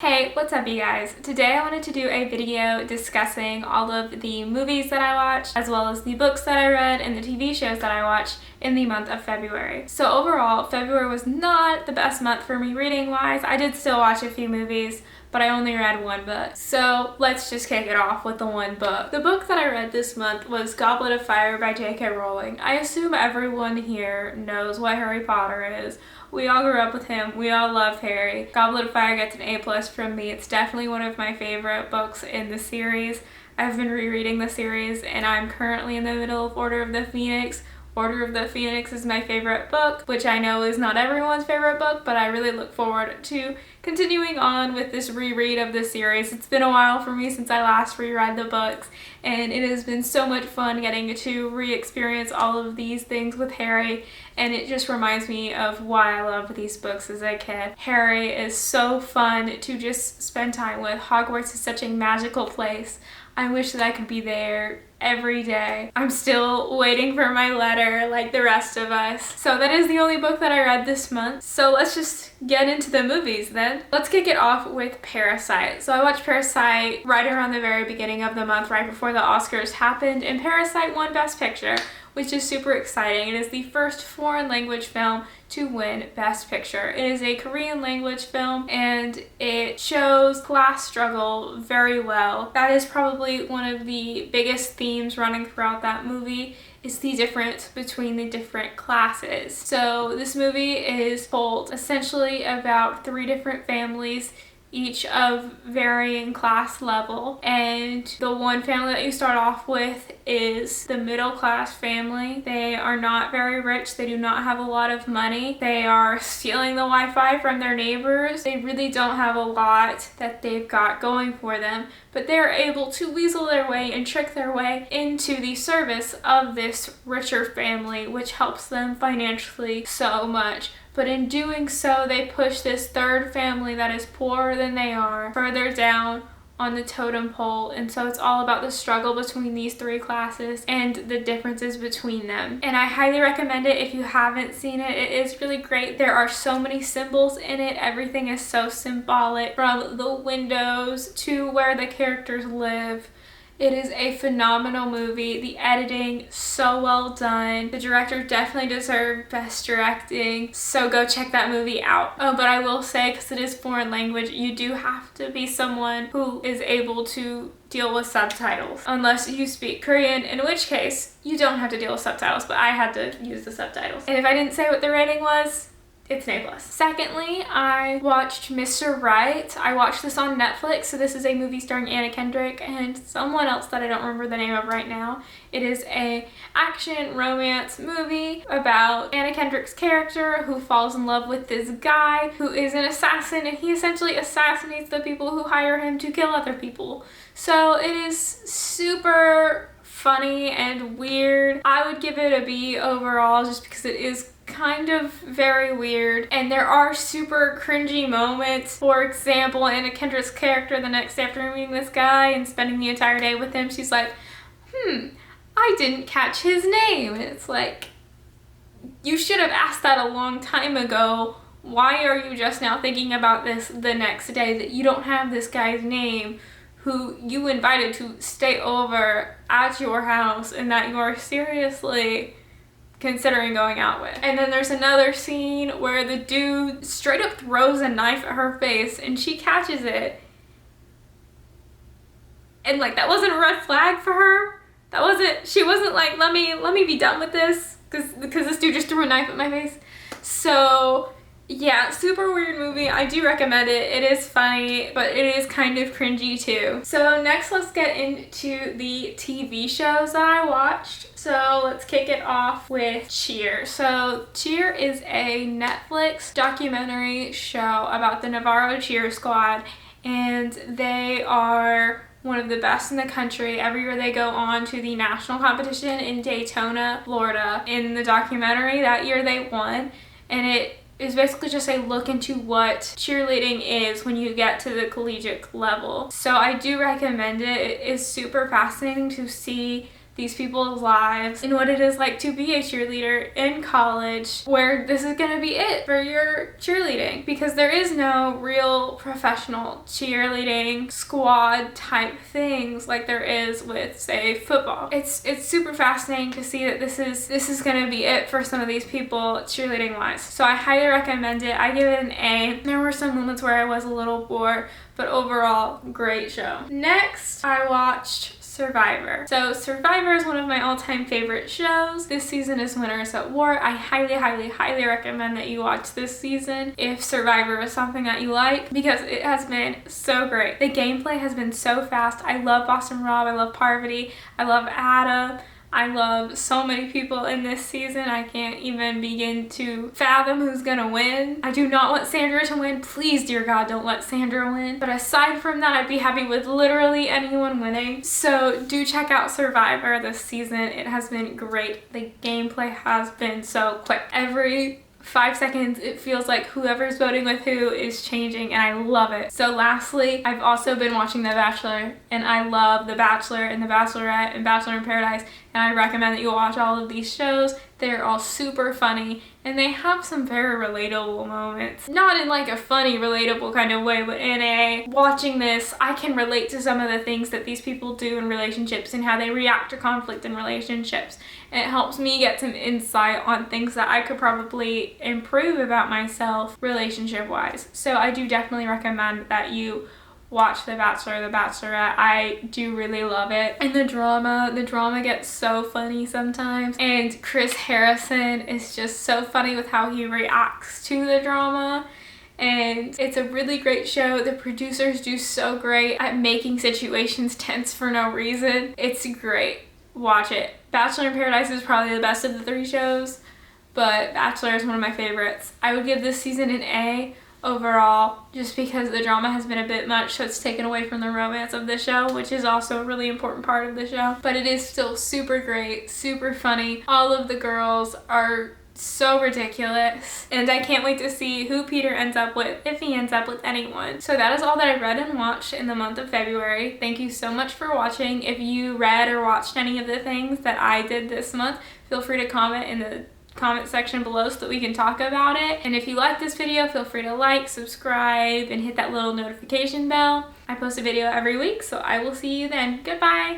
Hey, what's up you guys? Today I wanted to do a video discussing all of the movies that I watched, as well as the books that I read and the TV shows that I watched in the month of February. So overall, February was not the best month for me reading-wise. I did still watch a few movies, but I only read one book. So let's just kick it off with the one book. The book that I read this month was Goblet of Fire by J.K. Rowling. I assume everyone here knows what Harry Potter is. We all grew up with him. We all love Harry. Goblet of Fire gets an A+ from me. It's definitely one of my favorite books in the series. I've been rereading the series and I'm currently in the middle of Order of the Phoenix. Order of the Phoenix is my favorite book, which I know is not everyone's favorite book, but I really look forward to continuing on with this reread of the series. It's been a while for me since I last reread the books, and it has been so much fun getting to re-experience all of these things with Harry, and it just reminds me of why I loved these books as a kid. Harry is so fun to just spend time with. Hogwarts is such a magical place. I wish that I could be there every day. I'm still waiting for my letter like the rest of us. So that is the only book that I read this month. So let's just get into the movies then. Let's kick it off with Parasite. So I watched Parasite right around the very beginning of the month, right before the Oscars happened, and Parasite won Best Picture, which is super exciting. It is the first foreign language film to win Best Picture. It is a Korean language film and it shows class struggle very well. That is probably one of the biggest themes running throughout that movie, is the difference between the different classes. So this movie is told essentially about three different families, each of varying class level, and the one family that you start off with is the middle class family. They are not very rich. They do not have a lot of money. They are stealing the Wi-Fi from their neighbors. They really don't have a lot that they've got going for them, but they're able to weasel their way and trick their way into the service of this richer family, which helps them financially so much. But in doing so, they push this third family that is poorer than they are further down on the totem pole, and so it's all about the struggle between these three classes and the differences between them. And I highly recommend it if you haven't seen it. It is really great. There are so many symbols in it. Everything is so symbolic, from the windows to where the characters live. It is a phenomenal movie. The editing, so well done. The director definitely deserved Best Directing, so go check that movie out. Oh, but I will say, because it is foreign language, you do have to be someone who is able to deal with subtitles, unless you speak Korean, in which case you don't have to deal with subtitles, but I had to use the subtitles. And if I didn't say what the rating was, it's an A+. Secondly, I watched Mr. Right. I watched this on Netflix. So this is a movie starring Anna Kendrick and someone else that I don't remember the name of right now. It is a action romance movie about Anna Kendrick's character who falls in love with this guy who is an assassin, and he essentially assassinates the people who hire him to kill other people. So it is super funny and weird. I would give it a B overall, just because it is kind of very weird, and there are super cringy moments. For example, Anna Kendrick's character, the next day after meeting this guy and spending the entire day with him, she's like, I didn't catch his name. And it's like, you should have asked that a long time ago. Why are you just now thinking about this the next day, that you don't have this guy's name who you invited to stay over at your house and that you are seriously considering going out with? And then there's another scene where the dude straight up throws a knife at her face and she catches it. And like, that wasn't a red flag for her. She wasn't like, let me be done with this because this dude just threw a knife at my face. So yeah, super weird movie. I do recommend it. It is funny, but it is kind of cringy too. So next, let's get into the TV shows that I watched. So let's kick it off with Cheer. So Cheer is a Netflix documentary show about the Navarro Cheer Squad, and they are one of the best in the country. Every year they go on to the national competition in Daytona, Florida. In the documentary that year they won, and it is basically just a look into what cheerleading is when you get to the collegiate level. So I do recommend it. It is super fascinating to see these people's lives and what it is like to be a cheerleader in college, where this is gonna be it for your cheerleading, because there is no real professional cheerleading squad type things like there is with, say, football. It's super fascinating to see that this is gonna be it for some of these people cheerleading wise. So I highly recommend it. I give it an A. There were some moments where I was a little bored, but overall, great show. Next, I watched Survivor. So Survivor is one of my all-time favorite shows. This season is Winners at War. I highly recommend that you watch this season if Survivor is something that you like, because it has been so great. The gameplay has been so fast. I love Boston Rob. I love Parvati. I love Adam. I love so many people in this season. I can't even begin to fathom who's gonna win. I do not want Sandra to win. Please, dear God, don't let Sandra win. But aside from that, I'd be happy with literally anyone winning. So do check out Survivor this season. It has been great. The gameplay has been so quick. Every 5 seconds it feels like whoever's voting with who is changing, and I love it. So lastly, I've also been watching The Bachelor, and I love The Bachelor and The Bachelorette and Bachelor in Paradise, and I recommend that you watch all of these shows. They're all super funny, and they have some very relatable moments. Not in like a funny, relatable kind of way, but in a, watching this, I can relate to some of the things that these people do in relationships and how they react to conflict in relationships. And it helps me get some insight on things that I could probably improve about myself relationship-wise. So I do definitely recommend that you watch The Bachelor, The Bachelorette. I do really love it. And the drama gets so funny sometimes. And Chris Harrison is just so funny with how he reacts to the drama. And it's a really great show. The producers do so great at making situations tense for no reason. It's great. Watch it. Bachelor in Paradise is probably the best of the 3 shows, but Bachelor is one of my favorites. I would give this season an A overall, just because the drama has been a bit much, so it's taken away from the romance of the show, which is also a really important part of the show. But it is still super great, super funny. All of the girls are so ridiculous, and I can't wait to see who Peter ends up with, if he ends up with anyone. So that is all that I read and watched in the month of February. Thank you so much for watching. If you read or watched any of the things that I did this month, feel free to comment in the comment section below so that we can talk about it. And if you like this video, feel free to like, subscribe, and hit that little notification bell. I post a video every week, so I will see you then. Goodbye!